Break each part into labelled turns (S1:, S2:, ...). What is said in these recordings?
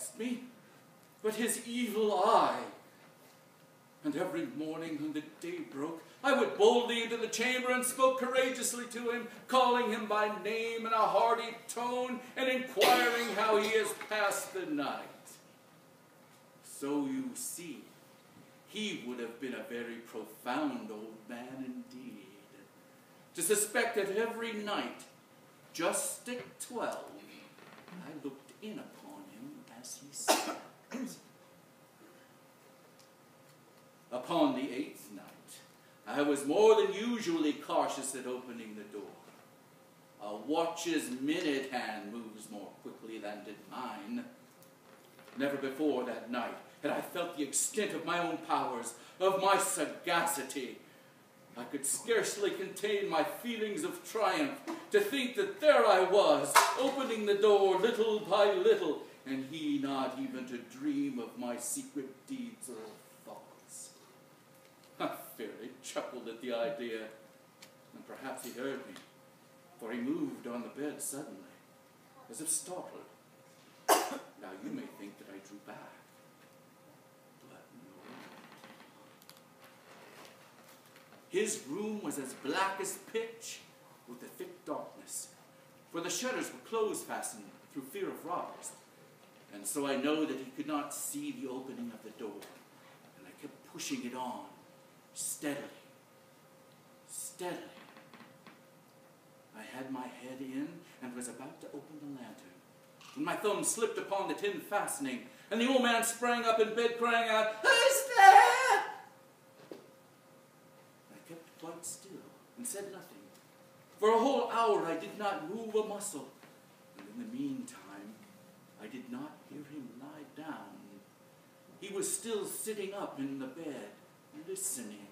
S1: vexed me, but his evil eye. And every morning when the day broke, I would boldly into the chamber and spoke courageously to him, calling him by name in a hearty tone and inquiring how he has passed the night. So you see, he would have been a very profound old man indeed, to suspect that every night, just at 12, I looked in upon him as he slept. Upon the 8th night, I was more than usually cautious at opening the door. A watch's minute hand moves more quickly than did mine. Never before that night had I felt the extent of my own powers, of my sagacity. I could scarcely contain my feelings of triumph to think that there I was, opening the door little by little, and he not even to dream of my secret deeds or thoughts. I fairly chuckled at the idea, and perhaps he heard me, for he moved on the bed suddenly, as if startled. Now you may think that I drew back, but no. His room was as black as pitch, with a thick darkness, for the shutters were close-fastened through fear of robbers, and so I know that he could not see the opening of the door, and I kept pushing it on, steadily, steadily. I had my head in and was about to open the lantern, when my thumb slipped upon the tin fastening, and the old man sprang up in bed crying out, "Who's there?" I kept quite still and said nothing. For a whole hour I did not move a muscle, and in the meantime I did not hear him lie down. He was still sitting up in the bed, listening,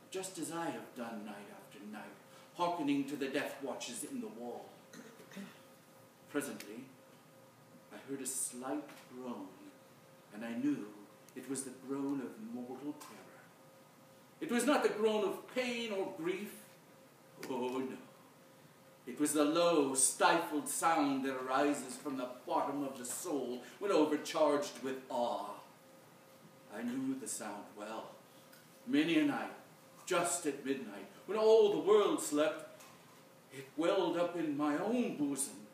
S1: just as I have done night after night, hearkening to the death watches in the wall. Presently, I heard a slight groan, and I knew it was the groan of mortal terror. It was not the groan of pain or grief. Oh, no. It was the low, stifled sound that arises from the bottom of the soul when overcharged with awe. I knew the sound well. Many a night, just at midnight, when all the world slept, it welled up in my own bosom,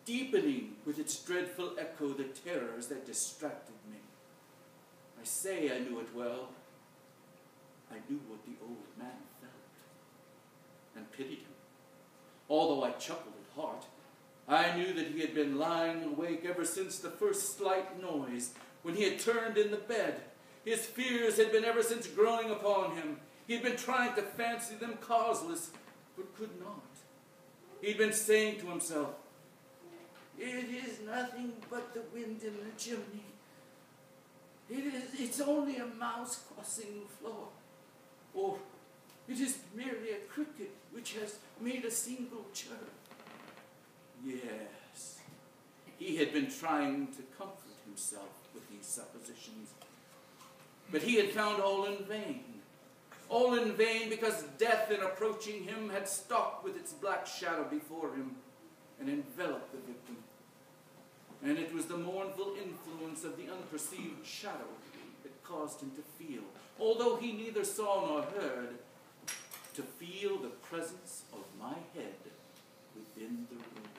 S1: deepening with its dreadful echo the terrors that distracted me. I say I knew it well. I knew what the old man felt, and pitied him. Although I chuckled at heart, I knew that he had been lying awake ever since the first slight noise, when he had turned in the bed. His fears had been ever since growing upon him. He had been trying to fancy them causeless, but could not. He had been saying to himself, "It is nothing but the wind in the chimney. It's only a mouse crossing the floor. Or it is merely a cricket which has made a single chirp." Yes, he had been trying to comfort himself with these suppositions. But he had found all in vain. All in vain, because death in approaching him had stalked with its black shadow before him and enveloped the victim. And it was the mournful influence of the unperceived shadow that caused him to feel, although he neither saw nor heard, to feel the presence of my head within the room.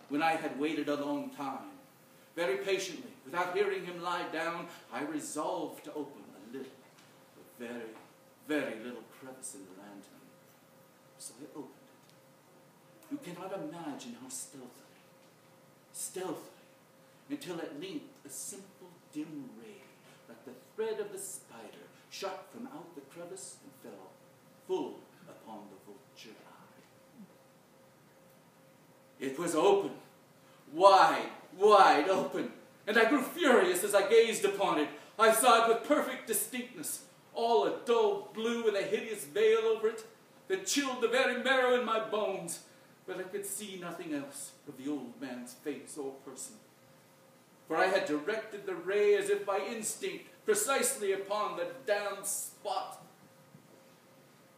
S1: When I had waited a long time, very patiently, without hearing him lie down, I resolved to open a very, very little crevice in the lantern. So I opened it. You cannot imagine how stealthily, until at length a simple dim ray, like the thread of the spider, shot from out the crevice and fell full upon the vulture eye. It was open, wide open, and I grew furious as I gazed upon it. I saw it with perfect distinctness, all a dull blue with a hideous veil over it that chilled the very marrow in my bones, but I could see nothing else of the old man's face or person. For I had directed the ray as if by instinct precisely upon the damned spot.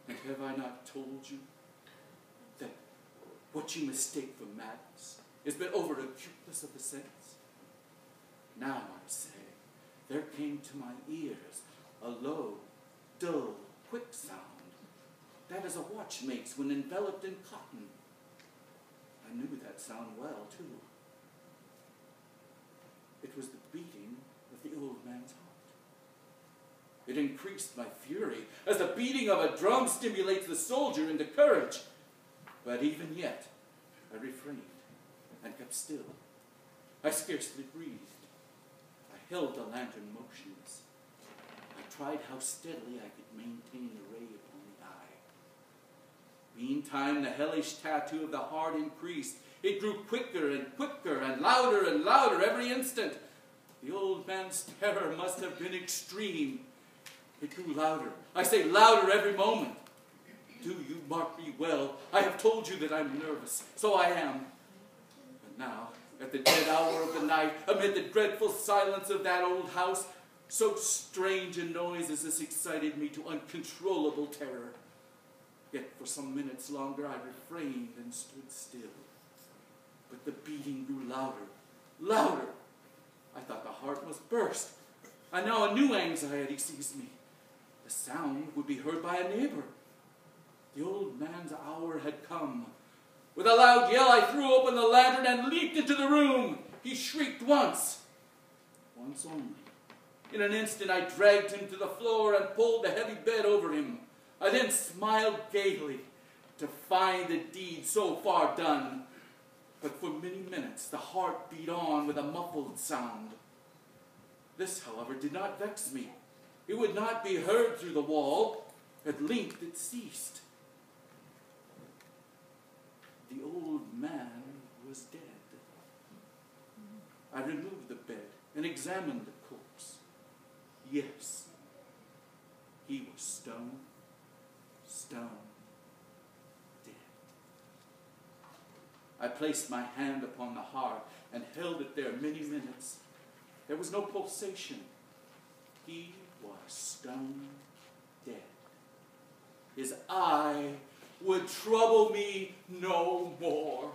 S1: And have I not told you that what you mistake for madness is but over the cuteness of the sense. Now, I say, there came to my ears a low, dull, quick sound, that as a watch makes when enveloped in cotton. I knew that sound well, too. It was the beating of the old man's heart. It increased my fury, as the beating of a drum stimulates the soldier into courage. But even yet, I refrained and kept still. I scarcely breathed. I held the lantern motionless. I tried how steadily I could maintain the ray upon the eye. Meantime, the hellish tattoo of the heart increased. It grew quicker and louder every instant. The old man's terror must have been extreme. It grew louder. I say louder every moment. Do you mark me well? I have told you that I'm nervous. So I am. But now, at the dead hour of the night, amid the dreadful silence of that old house, so strange a noise as this excited me to uncontrollable terror. Yet for some minutes longer I refrained and stood still. But the beating grew louder. I thought the heart must burst. And now a new anxiety seized me. The sound would be heard by a neighbor. The old man's hour had come. With a loud yell, I threw open the lantern and leaped into the room. He shrieked once only. In an instant, I dragged him to the floor and pulled the heavy bed over him. I then smiled gaily to find the deed so far done. But for many minutes, the heart beat on with a muffled sound. This, however, did not vex me. It would not be heard through the wall. At length it ceased. The old man was dead. I removed the bed and examined the corpse. Yes, he was stone dead. I placed my hand upon the heart and held it there many minutes. There was no pulsation. He was stone dead. His eye would trouble me no more.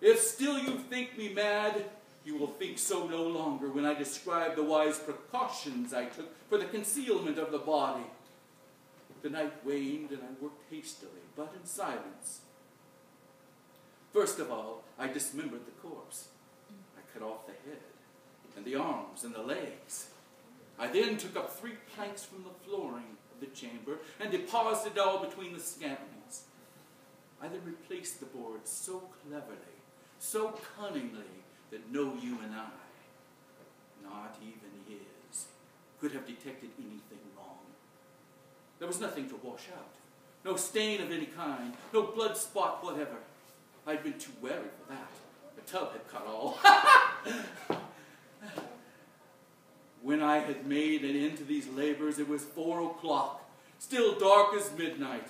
S1: If still you think me mad, you will think so no longer when I describe the wise precautions I took for the concealment of the body. The night waned and I worked hastily, but in silence. First of all, I dismembered the corpse. I cut off the head and the arms and the legs. I then took up 3 planks from the flooring of the chamber and deposited all between the scantlings. I then replaced the boards so cleverly, so cunningly, that no human eye, not even his, could have detected anything wrong. There was nothing to wash out, no stain of any kind, no blood spot whatever. I'd been too wary for that. The tub had cut all. When I had made an end to these labors, it was 4 o'clock, still dark as midnight.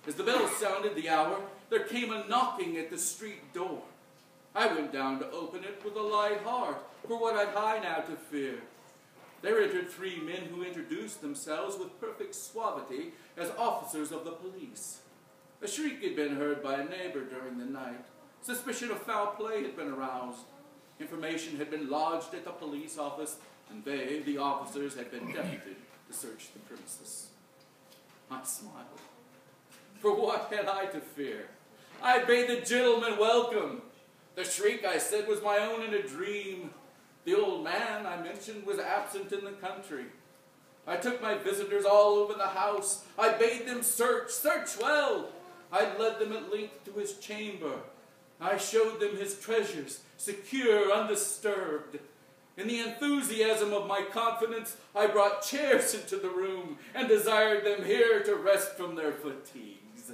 S1: As the bell sounded the hour, there came a knocking at the street door. I went down to open it with a light heart, for what had I now to fear? There entered 3 men who introduced themselves with perfect suavity as officers of the police. A shriek had been heard by a neighbor during the night. Suspicion of foul play had been aroused. Information had been lodged at the police office, and they, the officers, had been deputed to search the premises. I smiled. For what had I to fear? I bade the gentleman welcome. The shriek, I said, was my own in a dream. The old man, I mentioned, was absent in the country. I took my visitors all over the house. I bade them search well. I led them at length to his chamber. I showed them his treasures, secure, undisturbed. In the enthusiasm of my confidence, I brought chairs into the room and desired them here to rest from their fatigues.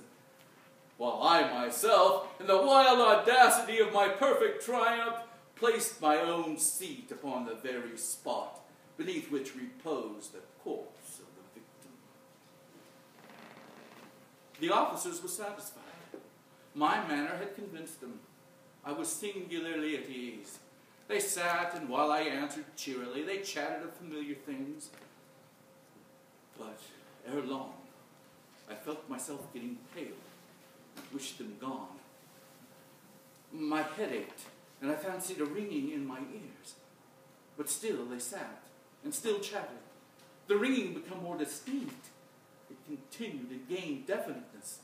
S1: While I myself, in the wild audacity of my perfect triumph, placed my own seat upon the very spot beneath which reposed the corpse of the victim. The officers were satisfied. My manner had convinced them. I was singularly at ease. They sat, and while I answered cheerily, they chatted of familiar things. But ere long, I felt myself getting pale and wished them gone. My head ached, and I fancied a ringing in my ears. But still they sat, and still chatted. The ringing became more distinct. It continued and gained definiteness,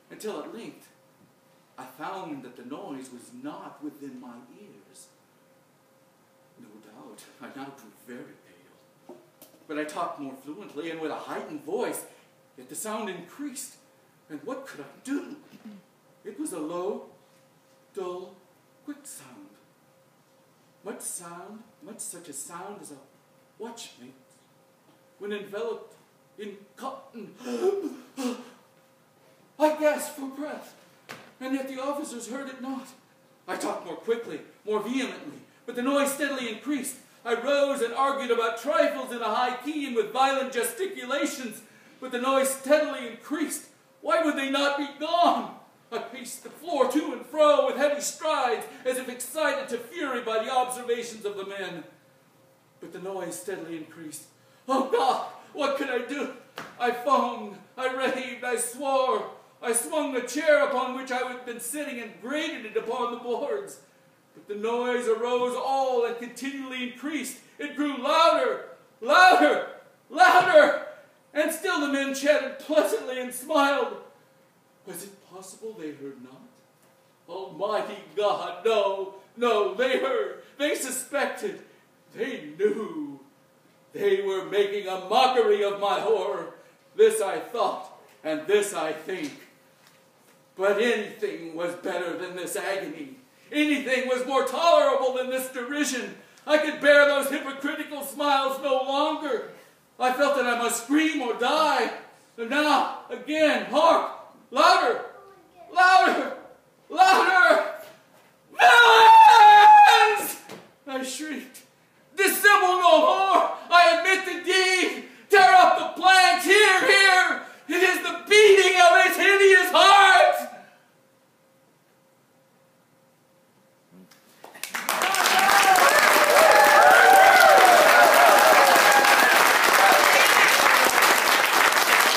S1: until at length I found that the noise was not within my ears. No doubt, I now grew very pale. But I talked more fluently and with a heightened voice, yet the sound increased. And what could I do? It was a low, dull, quick sound. Much such a sound as a watchmate when enveloped in cotton. I gasped for breath, and yet the officers heard it not. I talked more quickly, more vehemently, but the noise steadily increased. I rose and argued about trifles in a high key and with violent gesticulations, but the noise steadily increased. Why would they not be gone? I paced the floor to and fro with heavy strides, as if excited to fury by the observations of the men. But the noise steadily increased. Oh God, what could I do? I foamed, I raved, I swore. I swung the chair upon which I had been sitting and grated it upon the boards. But the noise arose all and continually increased. It grew louder, louder, louder, and still the men chatted pleasantly and smiled. Was it possible they heard not? Almighty God, no, no, they heard, they suspected, they knew. They were making a mockery of my horror. This I thought, and this I think. But anything was better than this agony. Anything was more tolerable than this derision. I could bear those hypocritical smiles no longer. I felt that I must scream or die. And now, again, hark! Louder! Louder! Louder!